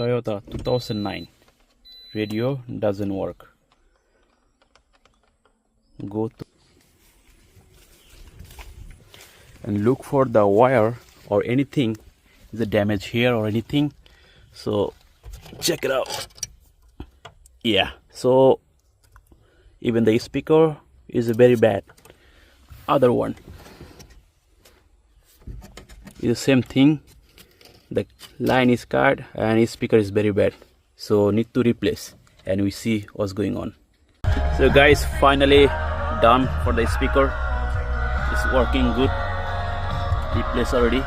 Toyota 2009. Radio doesn't work. Go to and look for the wire or anything, the damage here or anything. So check it out. Yeah, so even the speaker is very bad. Other one is the same thing. The line is cut and his speaker is very bad, so need to replace, and we see what's going on. So guys, finally done for the speaker. It's working good. Replace already.